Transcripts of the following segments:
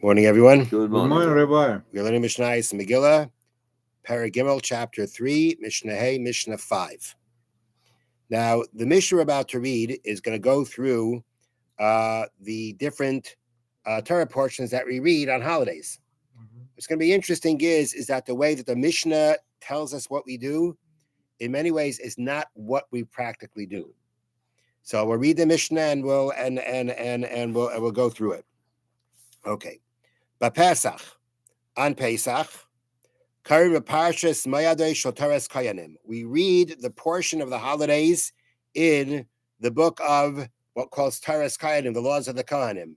Morning, everyone. Good Good morning. morning, Rabbi. We're learning Mishnah and Megillah, Paragimel, chapter 3, Mishnah Hey, Mishnah 5. Now, the Mishnah we're about to read is going to go through the different Torah portions that we read on holidays. What's going to be interesting is that the way that the Mishnah tells us what we do, in many ways, is not what we practically do. So we'll read the Mishnah and we'll go through it. Okay. Pesach, on Pesach, we read the portion of the holidays in the book of what calls Taras Kayanim, the laws of the Kohanim.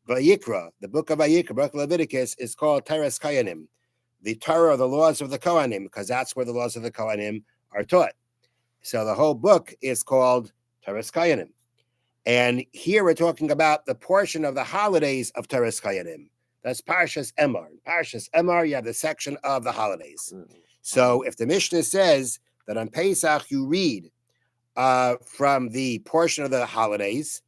Vayikra, the book of Vayikra, book of Leviticus, is called Taras Kayanim, the Torah of the laws of the Kohanim, because that's where the laws of the Kohanim are taught. So the whole book is called Taras Kayanim. And here we're talking about the portion of the holidays of Taras Kayanim. That's Parshas Emor. Parshas Emor, you have the section of the holidays. So if the Mishnah says that on Pesach you read from the portion of the holidays,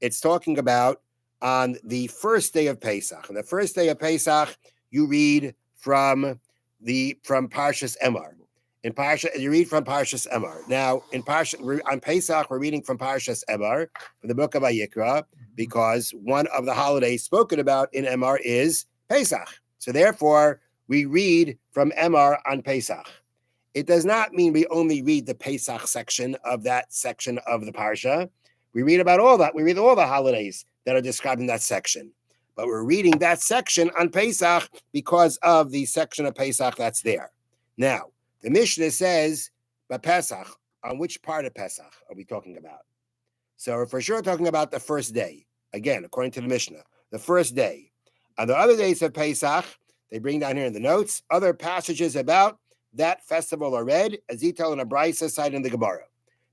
it's talking about on the first day of Pesach. On the first day of Pesach, you read from Parshas Emor. In Parsha, you read from Parshas Emor. Now, on Pesach, we're reading from Parshas Emor, from the book of Vayikra, because one of the holidays spoken about in Emor is Pesach. So therefore, we read from Emor on Pesach. It does not mean we only read the Pesach section of that section of the Parsha. We read about all that. We read all the holidays that are described in that section. But we're reading that section on Pesach because of the section of Pesach that's there. Now, the Mishnah says, but Pesach, on which part of Pesach are we talking about? So we're for sure talking about the first day. Again, according to the Mishnah, the first day. On the other days of Pesach, they bring down here in the notes, other passages about that festival are read, as detailed in a Brisa cited in the Gemara.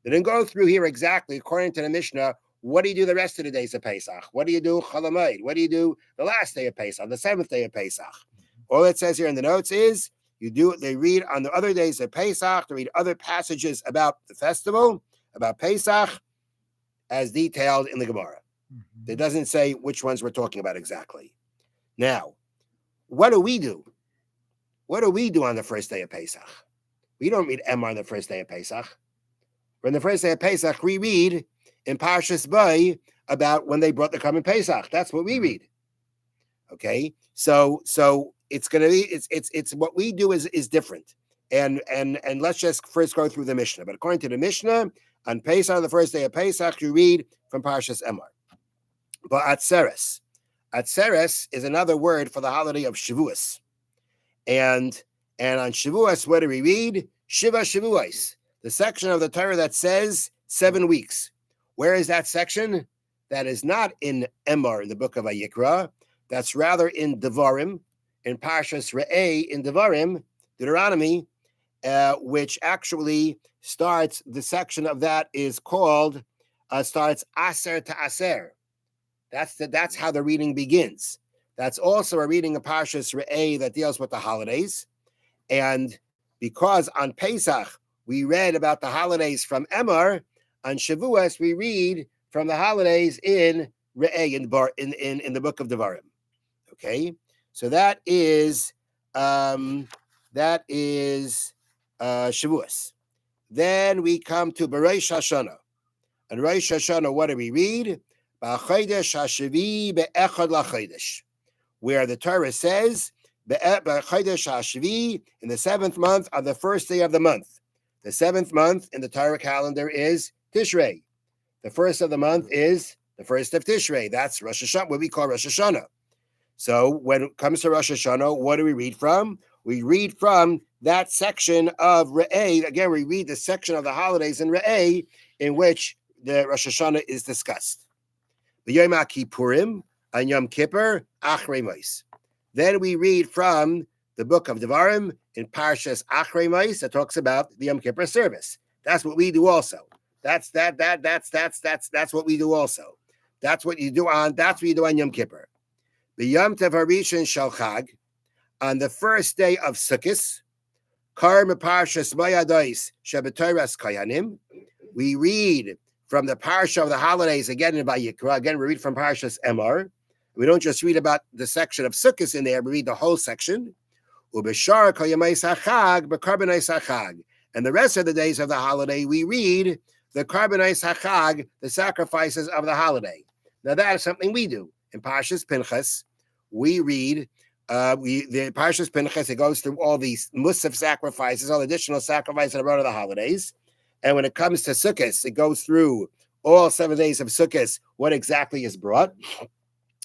They didn't go through here exactly, according to the Mishnah, what do you do the rest of the days of Pesach? What do you do Chalamoid? What do you do the last day of Pesach, the seventh day of Pesach? All it says here in the notes is, they read on the other days of Pesach, they read other passages about the festival, about Pesach, as detailed in the Gemara. It doesn't say which ones we're talking about exactly. Now, what do we do? What do we do on the first day of Pesach? We don't read Emor on the first day of Pesach. On the first day of Pesach, we read in Parshas Bay about when they brought the Korban Pesach. That's what we read. Okay, so it's going to be it's what we do is different, and let's just first go through the Mishnah. But according to the Mishnah, on Pesach, on the first day of Pesach, you read from Parshas Emor. But Atzeres is another word for the holiday of Shavuos, and on Shavuos, what do we read? Shiva Shavuos, the section of the Torah that says 7 weeks. Where is that section? That is not in Emor, in the book of Vayikra. That's rather in Devarim, in Parshas Re'eh, in Devarim, Deuteronomy, which actually starts, the section of that is called, starts Aser to Aser. That's how the reading begins. That's also a reading of Parshas Re'eh that deals with the holidays. And because on Pesach, we read about the holidays from Emor, on Shavuos, we read from the holidays in Re'eh, in the book of Devarim. Okay, so that is Shavuos. Then we come to Rosh Hashanah. And Rosh Hashanah, what do we read? B'chodesh hashavi be'echad lachodesh, where the Torah says b'chodesh hashavi, in the 7th month, on the first day of the month. The 7th month in the Torah calendar is Tishrei. The first of the month is the first of Tishrei. That's Rosh Hashanah, what we call Rosh Hashanah. So when it comes to Rosh Hashanah, what do we read from? We read from that section of Re'eh. Again, we read the section of the holidays in Re'eh in which the Rosh Hashanah is discussed. The Yom Kippurim and Yom Kippur, Achrei Mos. Then we read from the book of Devarim in Parshas Achrei Mos that talks about the Yom Kippur service. That's what we do also. That's what we do also. That's what you do on Yom Kippur. The Yom Tov Harishon Shel Chag, on the first day of Sukkot, Kar Parshas Moyados Shebetoras Kayanim, we read from the parsha of the holidays again in Vayikra. Again, we read from Parshas Emor. We don't just read about the section of Sukkot in there, we read the whole section. And the rest of the days of the holiday, we read the Karbanais HaChag, the sacrifices of the holiday. Now that is something we do. In Parshas Pinchas, we read the Parshas Pinchas, it goes through all these Musaf sacrifices, all additional sacrifices that are brought of the holidays. And when it comes to Sukkot, it goes through all 7 days of Sukkot, what exactly is brought.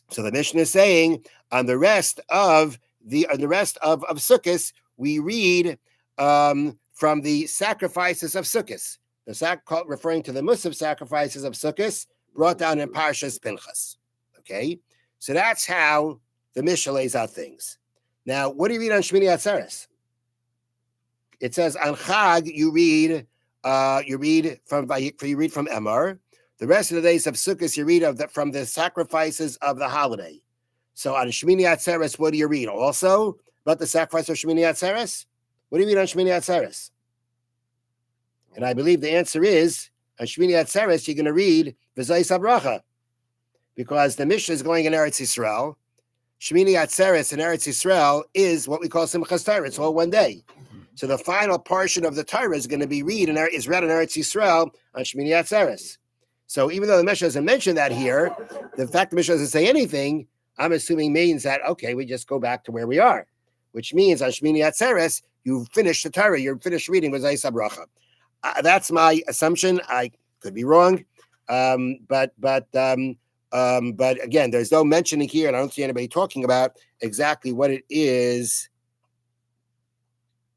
So the Mishnah is saying on the rest of Sukkot, we read from the sacrifices of Sukkot, referring to the Musaf sacrifices of Sukkot brought down in Parshas Pinchas. Okay, so that's how the Mishnah lays out things. Now, what do you read on Shmini Atzeres? It says on Chag you read from Emor. The rest of the days of Sukkot you read from the sacrifices of the holiday. So on Shmini Atzeres, what do you read? Also about the sacrifice of Shmini Atzeres? What do you read on Shmini Atzeres? And I believe the answer is on Shmini Atzeres you're going to read V'zayis HaBracha, because the Mishnah is going in Eretz Yisrael. Shmini Atzeres in Eretz Yisrael is what we call Simchas Torah. It's all one day. So the final portion of the Torah is going to be read in Eretz Yisrael on Shmini Atzeres. So even though the Mishnah doesn't mention that here, the fact the Mishnah doesn't say anything, I'm assuming means that, okay, we just go back to where we are, which means on Shmini Atzeres, you finish the Torah, you're finished reading with V'zayis HaBracha. That's my assumption. I could be wrong. But again, there's no mentioning here, and I don't see anybody talking about exactly what it is.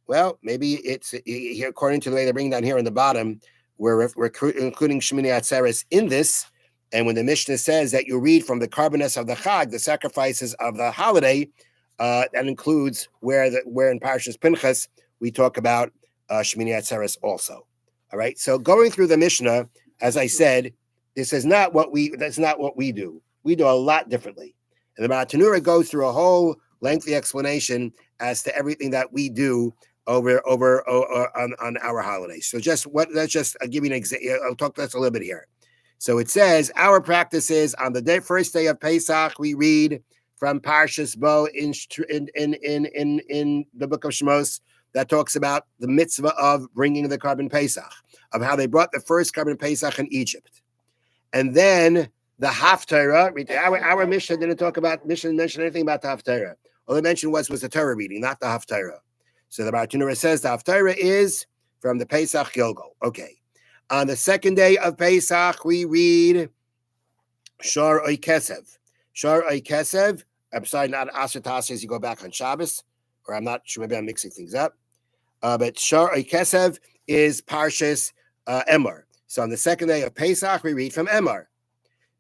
Well, maybe it's here, according to the way they're bringing down here on the bottom, we're including Shmini Atzeres in this. And when the Mishnah says that you read from the Karbanos of the Chag, the sacrifices of the holiday, that includes where in Parshas Pinchas we talk about Shmini Atzeres also. All right. So going through the Mishnah, as I said, that's not what we do. We do a lot differently. And the Ma'atanura goes through a whole lengthy explanation as to everything that we do over on our holidays. So let's just give you an example. I'll talk to us a little bit here. So it says our practice is on the first day of Pesach we read from Parshas Bo in the book of Shemos that talks about the mitzvah of bringing the Karban Pesach, of how they brought the first Karban Pesach in Egypt. And then the Haftarah, our Mishnah didn't mention anything about the Haftarah. All they mentioned was the Torah reading, not the Haftarah. So the Bartanura says the Haftarah is from the Pesach Gilgal. Okay. On the second day of Pesach, we read Shar Oy Kesev. Shar Oy Kesev, I'm sorry, not Asher Tasi as you go back on Shabbos, or I'm not sure, maybe I'm mixing things up. But Shar Oy Kesev is Parshas Emor. So on the second day of Pesach, we read from Emor.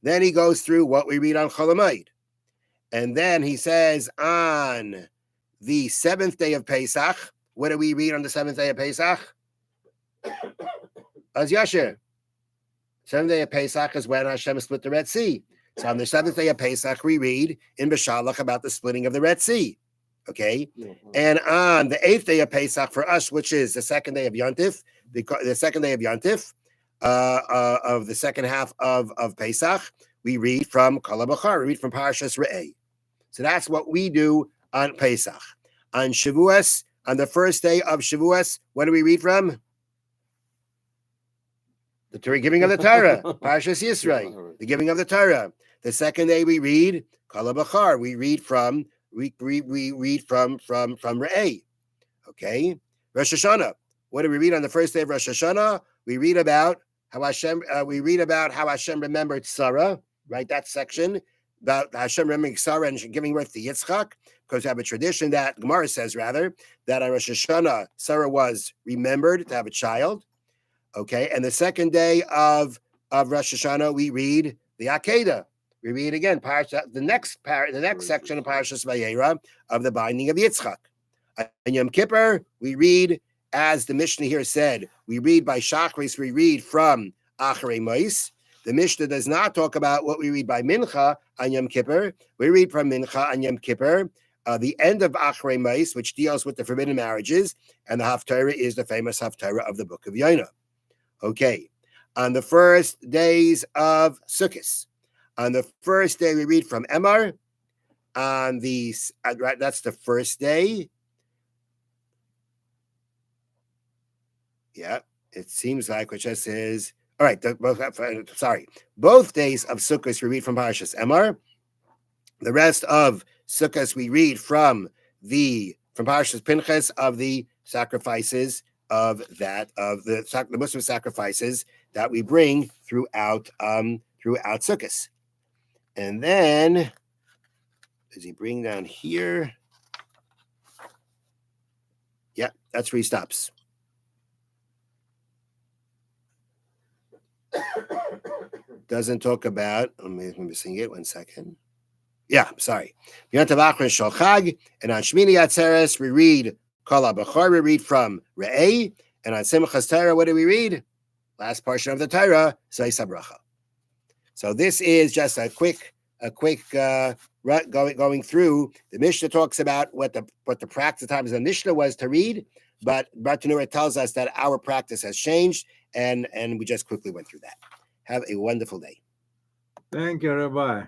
Then he goes through what we read on Chol Hamoed. And then he says on the seventh day of Pesach, what do we read on the seventh day of Pesach? Az Yasher. Seventh day of Pesach is when Hashem split the Red Sea. So on the seventh day of Pesach, we read in Beshalach about the splitting of the Red Sea. Okay? Mm-hmm. And on the eighth day of Pesach for us, which is the second day of Yontif, of the second half of Pesach, we read from Kol HaBachar, we read from Parshas Re'eh. So that's what we do on Pesach. On Shavuos, on the first day of Shavuos, what do we read from? The giving of the Torah, Parshas Yisrael, the giving of the Torah. The second day we read Kol HaBachar. We read from Re'eh. Okay, Rosh Hashanah. What do we read on the first day of Rosh Hashanah? We read about how Hashem. Remembered Sarah. Right, that section about Hashem remembering Sarah and giving birth to Yitzchak. Because we have a tradition that Gemara says rather that on Rosh Hashanah Sarah was remembered to have a child. Okay, and the second day of Rosh Hashanah, we read the Akedah. We read again the next section of Parashas Vayera of the binding of Yitzchak. On Yom Kippur, we read, as the Mishnah here said, we read by Shachris, we read from Acharei Mos. The Mishnah does not talk about what we read by Mincha on Yom Kippur. We read from Mincha on Yom Kippur, the end of Acharei Mos, which deals with the forbidden marriages, and the Haftarah is the famous Haftarah of the book of Yonah. Okay, on the first days of Sukkot, On the first day, we read from Emor. On the right, that's the first day. Yeah, it seems like which just says all right. Both days of Sukkot we read from Parshas Emor. The rest of Sukkot we read from Parshas Pinchas of the sacrifices of the Muslim sacrifices that we bring throughout Sukkot. And then does he bring down here? Yeah, that's where he stops. Doesn't talk about. Let me sing it 1 second. Yeah, sorry. And on Shmini Atzeres we read Kol HaBachor. We read from Re'eh, and on Simchas Torah, what do we read? Last portion of the Torah, Zos HaBracha. So this is just a quick going through. The Mishnah talks about what the practice times of the Mishnah was to read, but Bartanura tells us that our practice has changed, and we just quickly went through that. Have a wonderful day. Thank you, Rabbi.